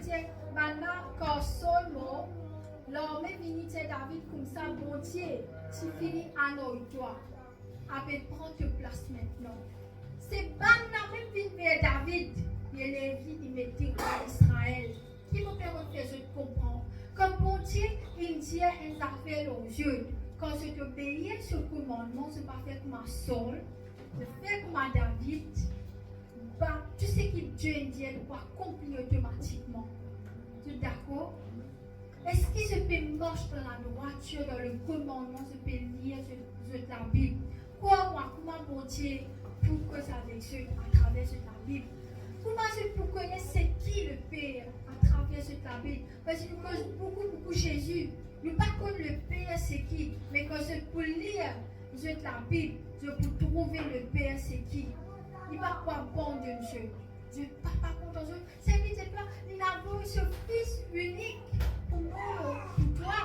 c'était maintenant quand Saul mort, l'homme est venu dire David comme ça, bon Dieu, tu finis à nous toi. Avec prendre place maintenant. C'est maintenant même venu vers David, il est venu, il me dit à Israël, qui me permet de faire comprendre. Comme bon Dieu, il dit une affaire aux yeux. Quand je t'obéis sur le commandement, je ne vais pas faire comme à Saul, je fais comme à David. Bah, tout ce que Dieu dit, il doit accomplir automatiquement. Tu es d'accord? Est-ce que je peux marcher dans la droiture, dans le commandement, je peux lire la Bible? Comment bon Dieu pour que ça avec à travers la Bible? Comment je peux connaître c'est qui le Père à travers la Bible? Parce que nous connaissons beaucoup Jésus. Nous ne connaissons pas le Père c'est qui, mais quand je peux lire la Bible, je peux trouver le Père c'est qui. Il va pas bon de Dieu. Dieu ne va pas content de Dieu. C'est lui qui il a voulu ce Fils unique pour moi, pour toi.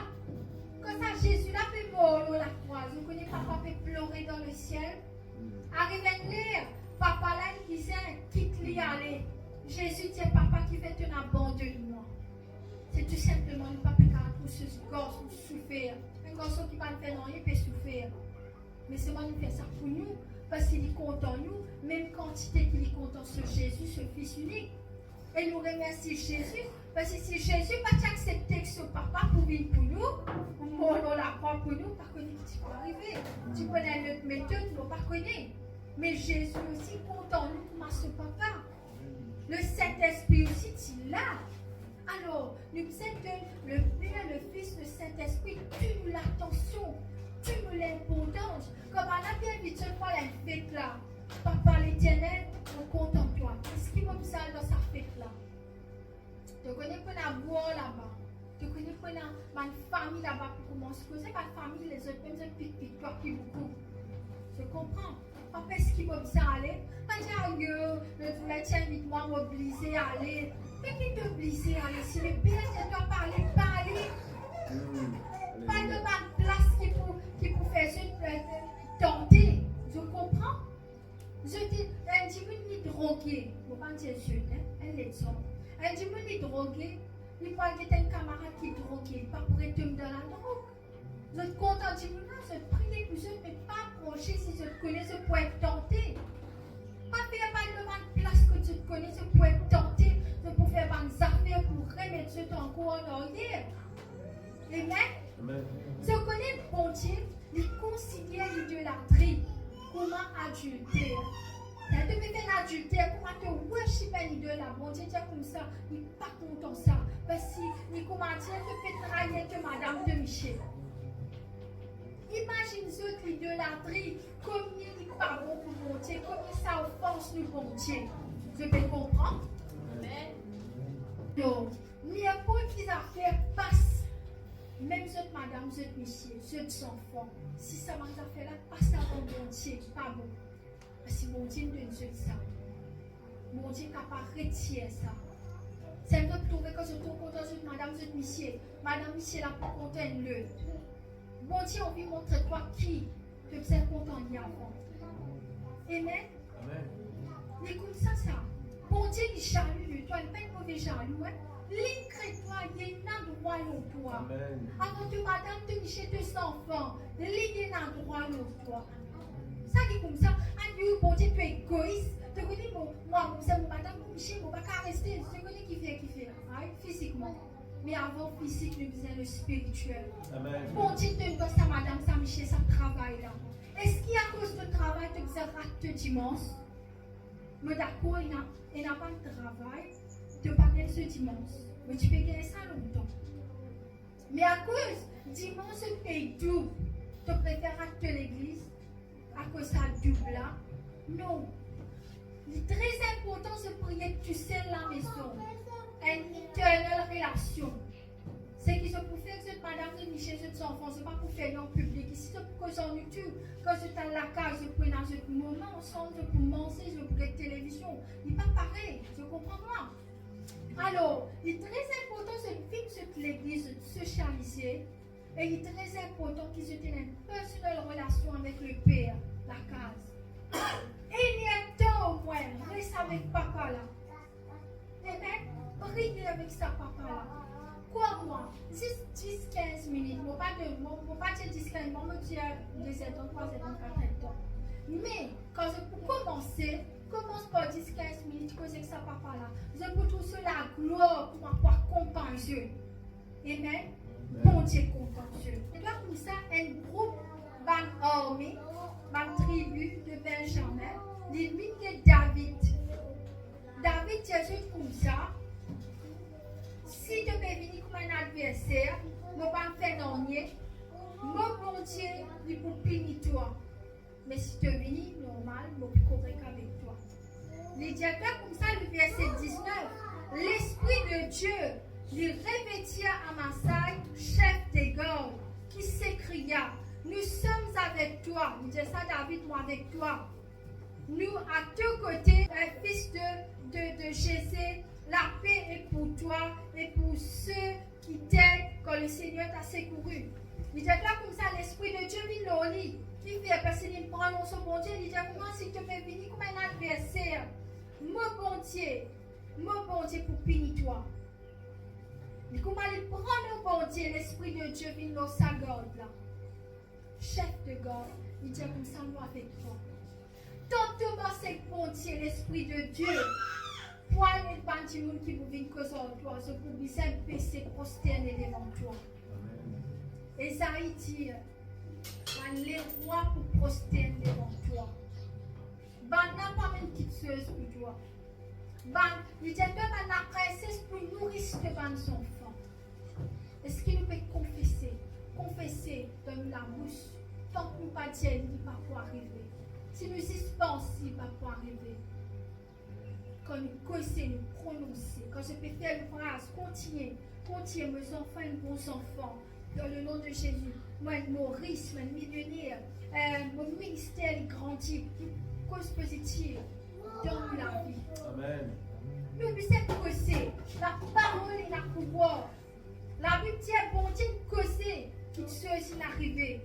Quand ça, Jésus l'a fait mort la croix. Vous connaissez papa fait pleurer dans le ciel. Arrive à lire. Papa là, il disait, quitte-lui aller. Jésus dit, papa qui fait un abandonnement. C'est tout simplement le papa qui a pour ce garçon souffrir. Un garçon qui ne va pas faire rien, il peut souffrir. Mais c'est moi qui fait ça pour nous. Parce qu'il est content nous, même quantité qu'il est content sur Jésus, ce Fils unique. Et nous remercions Jésus, parce que si Jésus n'a pas accepté que ce papa pour venir pour nous, ou mourir la croix pour nous, par contre, tu peux arriver. Tu connais notre méthode, tu ne pas connaître. Mais Jésus aussi content nous comme ce papa. Le Saint-Esprit aussi, tu l'as. Alors, nous disons que le Père, le Fils, le Saint-Esprit, tu nous l'attention. Tu nous l'importance. Comme on a bien dit, tu vois la fête là. Papa l'Éternel, on compte en toi. Qu'est-ce qui va ça dans sa fête là? Tu connais pas la boire là-bas. Tu connais pas ma famille là-bas pour commencer. Tu connais ma famille, les autres, même les petites, toi qui beaucoup. Je comprends. Papa, est-ce qu'il va ça aller? Pas dire, le voulait invite-moi, m'obliger à aller. Mais qui t'oblige à aller? Si le Père, c'est toi parler, pas aller. Pas de ma place qui pour faire ça tenter. Je comprends. Je dis, un dimanche est drogué. Faut pas dire jeune, elle est son. Un dimanche est drogué. Il faut qu'il y ait un camarade qui est drogué. Pas pour être dans la drogue. Je te compte un dimanche, je te prie les plus jeunes, mais pas approcher si je te connais, je peux être tenté. Pas faire pas de place que tu te connais, je peux être tenté. Je peux faire des affaires pour remettre ton corps en arrière. Amen. Je connais bon Dieu, il considère l'idolâtrie comme adultère. Quand tu fais un adultère, comment tu worship un idole, bon Dieu, tu es comme ça, il n'est pas content ça. Parce qu'il commence à te faire trahir que Madame de Michel. Imagine l'idolâtrie, comme il n'est pas bon pour bon Dieu, comme ça offense le bon Dieu. Je peux comprendre? Amen. Donc, n'importe quelle affaire passe. Même cette madame, cette monsieur, cet enfant, si ça m'a fait là, passe avant bon Dieu, pas bon. Parce que mon Dieu donne ça. Mon Dieu n'a pas retiré ça. C'est un peu trouver que je trouve content de madame, cette monsieur. Madame, monsieur, là, pour content le. Bon Dieu, on veut montrer toi qui te faisait content d'y avant. Amen. Amen. Et comme ça. Bon Dieu, il jaloux, toi, il n'est pas une mauvaise jaloux, hein. L'incrédit, il y a un droit au toi. Avant que madame te niche tes enfants, il y a un droit au toi. Ça dit comme ça, bon Dieu, tu es égoïste. Tu connais moi, c'est mon madame, mon Michel, je ne vais pas rester. Tu connais qui fait, physiquement. Mais avant physique, nous faisons le spirituel. Bon Dieu, tu es ça, madame, ça, Michel, ça travaille là. Est-ce qu'à cause de travail, tu faisais rater dimanche? Mais d'accord, il n'a pas de travail. Tu ne peux pas gagner ce dimanche. Mais tu peux gagner ça longtemps. Mais à cause dimanche, tu payes double. Tu préfères acter l'église à cause ça double là. Non. C'est très important de prier que tu scelles la maison. Une éternelle relation. C'est qu'ils ont pour faire que cette madame de Michel, cet enfant, ce n'est pas pour faire en public. Ici, c'est pour que j'en YouTube, quand je suis à la case, je prends un moment ensemble, je peux manger, je peux regarder télévision. Il n'est pas pareil, je comprends moi. Alors, il est très important de vivre l'église, de socialiser. Et il est très important qu'ils aient une personnelle relation avec le Père, la case. Et il y a temps au moins, reste avec papa là. Amen. prier avec sa papa là. Quoi moi, 10-15 minutes, je ne vais pas dire 10-15 minutes, je vais dire 2 heures, 3 heures, 4 heures. Mais, pour commencer, commence par 10-15 minutes, cause avec sa papa là. Je peux trouver la gloire pour pouvoir compenser. Amen. Bon Dieu compenser. Et donc, comme ça, un groupe, une armée, une tribu de Benjamin, l'ennemi de David. David, Jésus, comme ça. Si tu peux venir comme un adversaire, je ne vais pas faire rien. Mon bon Dieu, il peut punir toi. Mais si tu viens normal, je vais correct avec toi. Les directeurs comme ça, le verset 19, l'Esprit de Dieu lui revêtit Amasai, chef des gardes, qui s'écria, nous sommes avec toi. Il dit ça, David, moi avec toi. Nous, à deux côtés, un fils de Jésé, la paix est pour toi et pour ceux qui t'aident quand le Seigneur t'a secouru. Il dit là comme ça, l'Esprit de Dieu vient au lit. Il fait parce qu'il prend son bon Dieu. Il dit comment si tu peux venir comme un adversaire. Mon bon Dieu pour punir toi. Mais comment il prend le bon Dieu, l'Esprit de Dieu vient dans sa garde là. Chef de garde, il dit comme ça, moi avec toi. Tant dans ce bon Dieu, l'Esprit de Dieu. Pour les bandits qui vous viennent causer en toi, ce pour bien baisser, prosterner devant toi. Esaïe dit, les rois pour prosterner devant toi. Ban n'a pas même quitteuse pour toi. Ban, il dit que la princesse pour nourrir devant son enfant. Est-ce qu'il nous peut confesser dans la bouche, tant que nous ne pas dire, il ne va pas arriver. Si nous suspensons, il ne va pas arriver. Quand nous causons, nous prononçons, quand je peux faire une phrase, continuez, mes enfants et bons enfants, dans le nom de Jésus. Moi, Maurice, mon millionnaire, mon ministère grandit, cause positive dans la vie. Amen. Nous devons causer, la parole et la pouvoir. La Bible dit, bon Dieu, causer, qu'il soit aussi arrivé.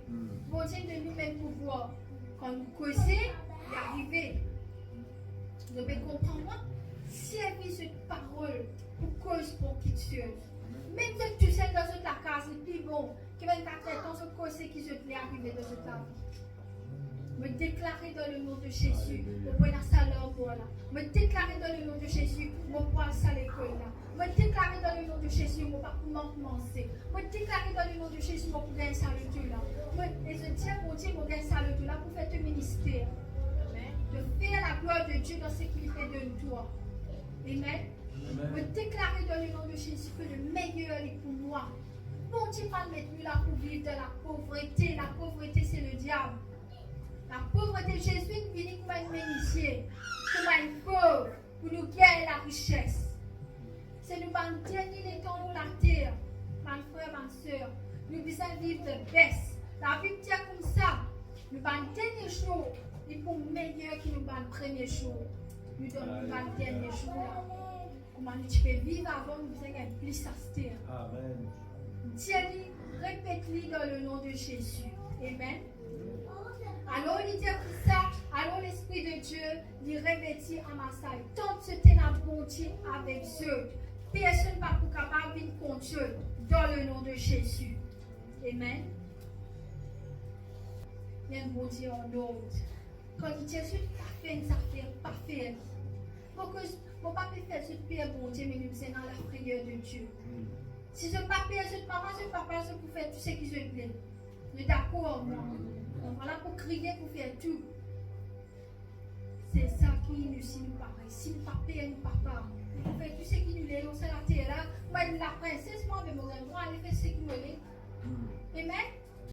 Bon Dieu de nous-mêmes pouvoir. Quand nous causons, il est arrivé. Vous devez comprendre, servir cette parole pour cause pour qui tu es. Même si tu sais dans la case, c'est plus bon que 24 ans, ce cause qui se t'est arrivé dans cette vie. Me déclarer dans le nom de Jésus, mon point à salaire voilà. Me déclarer dans le nom de Jésus, mon point à salaire là. Me déclarer dans le nom de Jésus, mon pas pour commencer. Me déclarer dans le nom de Jésus, mon pour gagner salaire là. Et je tiens mon Dieu, mon gagner salaire là pour faire ton ministère. De faire la gloire de Dieu dans ce qu'il fait de toi. Amen. Me déclarer dans le nom de Jésus que le meilleur est pour moi. Bon Dieu, pas mettre nous là pour vivre dans la pauvreté. La pauvreté, c'est le diable. La pauvreté, Jésus vient comme un bénitier, comme un pauvre, pour nous gagner la richesse. C'est nous allons dernier les temps sur la terre, mes frères, mes soeurs. Nous devons vivre de baisse. La Bible dit comme ça. Nous allons dernier jour, il faut meilleur que nous allons premier jour. Nous donnons le dernier jour là. Comment tu peux vivre avant, nous devons être plus à se terre. Amen. Dis-le, répète-le dans le nom de Jésus. Amen. Alors il dit comme ça, alors l'Esprit de Dieu lui revêtit en Amasai. Tant c'était la bonté avec eux, personne ne va pas capable de contre eux dans le nom de Jésus. Amen. Il y a un bon Dieu en ordre. Quand il dit Jésus, pas fait une affaire, pas fait. Pourquoi je ne peux pas faire ce pire bon Dieu, mais nous sommes dans la prière de Dieu. Si je ne peux pas faire ce maman, je ne peux pas faire ce pour faire tout ce qui je plaît. Je suis d'accord, moi. Donc voilà pour crier, pour faire tout. C'est ça qui nous signe pareil. Si nous ne pas payer, nous ne pas faire. Pour faire tout ce qui nous est, on s'est la terre là. Moi, la princesse, moi, mais mon endroit, elle fait ce qui nous est. Amen.